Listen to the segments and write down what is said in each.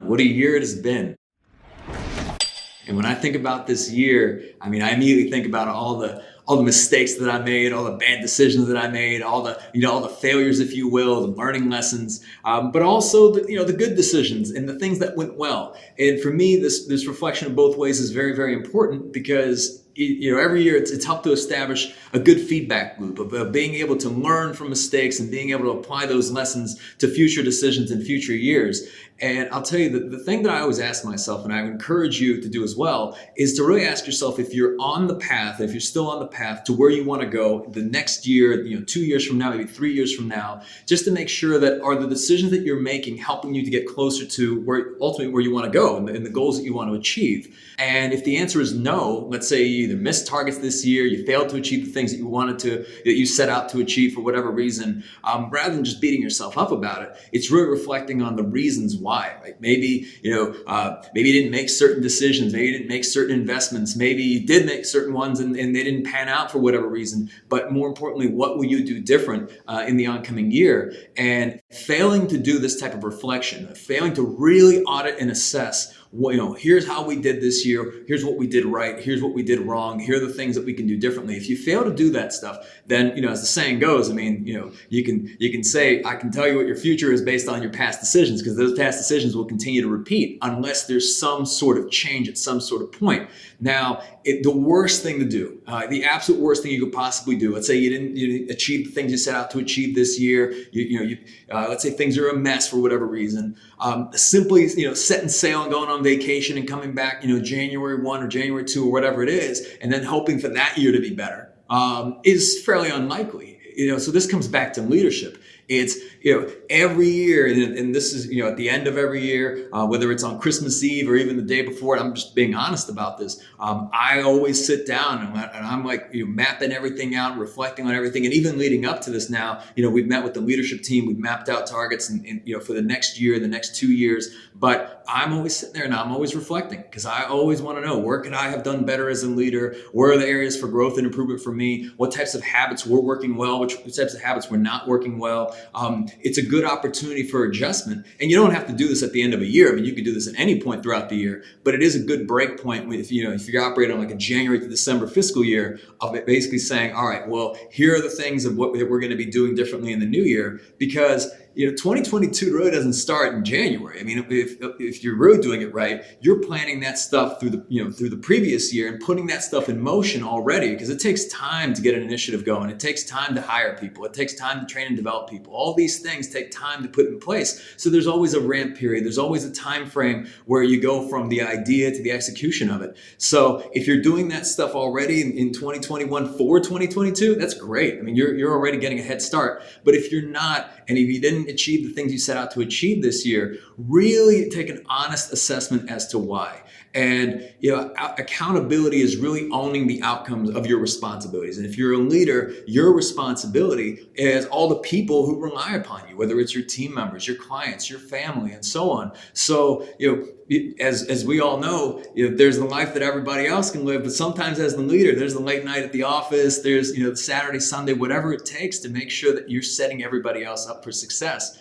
What a year it has been. And when I think about this year, I mean, I immediately think about all the mistakes that I made, all the bad decisions that I made, all the failures, if you will, the learning lessons, but also the good decisions and the things that went well. And for me, this reflection of both ways is very, very important because every year it's helped to establish a good feedback loop of being able to learn from mistakes and being able to apply those lessons to future decisions in future years. And I'll tell you that the thing that I always ask myself, and I encourage you to do as well, is to really ask yourself if you're on the path, if you're still on the path to where you want to go the next year, 2 years from now, maybe 3 years from now, just to make sure that are the decisions that you're making helping you to get closer to where you want to go and the goals that you want to achieve. And if the answer is no, let's say you either missed targets this year, you failed to achieve the things that you set out to achieve for whatever reason, rather than just beating yourself up about it, it's really reflecting on the reasons why. Like maybe maybe you didn't make certain decisions, maybe you didn't make certain investments, maybe you did make certain ones and they didn't pan out for whatever reason. But more importantly, what will you do different in the oncoming year? And failing to do this type of reflection, failing to really audit and assess, here's how we did this year, here's what we did right, here's what we did wrong, here are the things that we can do differently. If you fail to do that stuff, then as the saying goes, I mean, you can say, I can tell you what your future is based on your past decisions, because those past decisions will continue to repeat unless there's some sort of change at some sort of point. Now, the worst thing to do, the absolute worst thing you could possibly do, let's say you didn't achieve the things you set out to achieve this year, let's say things are a mess for whatever reason, simply setting sail and going on vacation and coming back January 1 or January 2 or whatever it is, and then hoping for that year to be better, is fairly unlikely. So this comes back to leadership. It's every year, and this is at the end of every year, whether it's on Christmas Eve or even the day before. And I'm just being honest about this. I always sit down and I'm like mapping everything out, reflecting on everything, and even leading up to this now. We've met with the leadership team, we've mapped out targets, and for the next year, the next 2 years. But I'm always sitting there and I'm always reflecting, because I always want to know, where could I have done better as a leader? Where are the areas for growth and improvement for me? What types of habits were working well? Which types of habits were not working well? It's a good opportunity for adjustment. And you don't have to do this at the end of a year. I mean, you could do this at any point throughout the year, but it is a good break point if you're operating on like a January to December fiscal year, of it basically saying, all right, well, here are the things of what we're going to be doing differently in the new year, because 2022 really doesn't start in January. I mean, if you're really doing it right, you're planning that stuff through the previous year and putting that stuff in motion already, because it takes time to get an initiative going. It takes time to hire people. It takes time to train and develop people. All these things take time to put in place. So there's always a ramp period. There's always a time frame where you go from the idea to the execution of it. So if you're doing that stuff already in 2021 for 2022, that's great. I mean, you're already getting a head start. But if you're not, and if you didn't achieve the things you set out to achieve this year, really take an honest assessment as to why. And accountability is really owning the outcomes of your responsibilities. And if you're a leader, your responsibility is all the people who rely upon you, whether it's your team members, your clients, your family, and so on. So as we all know, there's the life that everybody else can live, but sometimes as the leader, there's the late night at the office, there's the Saturday, Sunday, whatever it takes to make sure that you're setting everybody else up for success.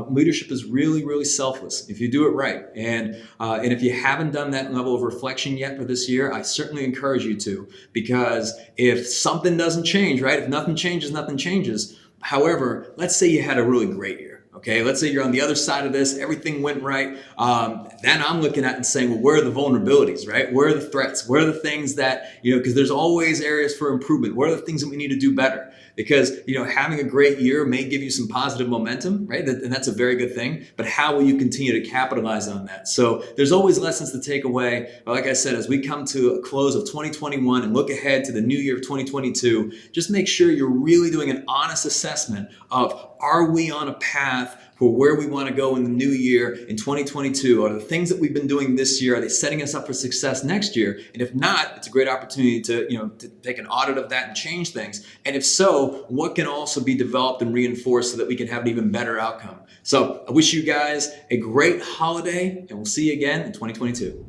Leadership is really, really selfless if you do it right. And if you haven't done that level of reflection yet for this year, I certainly encourage you to, because if something doesn't change, right? If nothing changes, nothing changes. However, let's say you had a really great year. Okay, let's say you're on the other side of this, everything went right. Then I'm looking at and saying, well, where are the vulnerabilities, right? Where are the threats? Where are the things that, because there's always areas for improvement. What are the things that we need to do better? Because, having a great year may give you some positive momentum, right? And that's a very good thing. But how will you continue to capitalize on that? So there's always lessons to take away. But like I said, as we come to a close of 2021 and look ahead to the new year of 2022, just make sure you're really doing an honest assessment of, are we on a path for where we want to go in the new year in 2022? Are the things that we've been doing this year, are they setting us up for success next year? And if not, it's a great opportunity to take an audit of that and change things. And if so, what can also be developed and reinforced so that we can have an even better outcome? So I wish you guys a great holiday, and we'll see you again in 2022.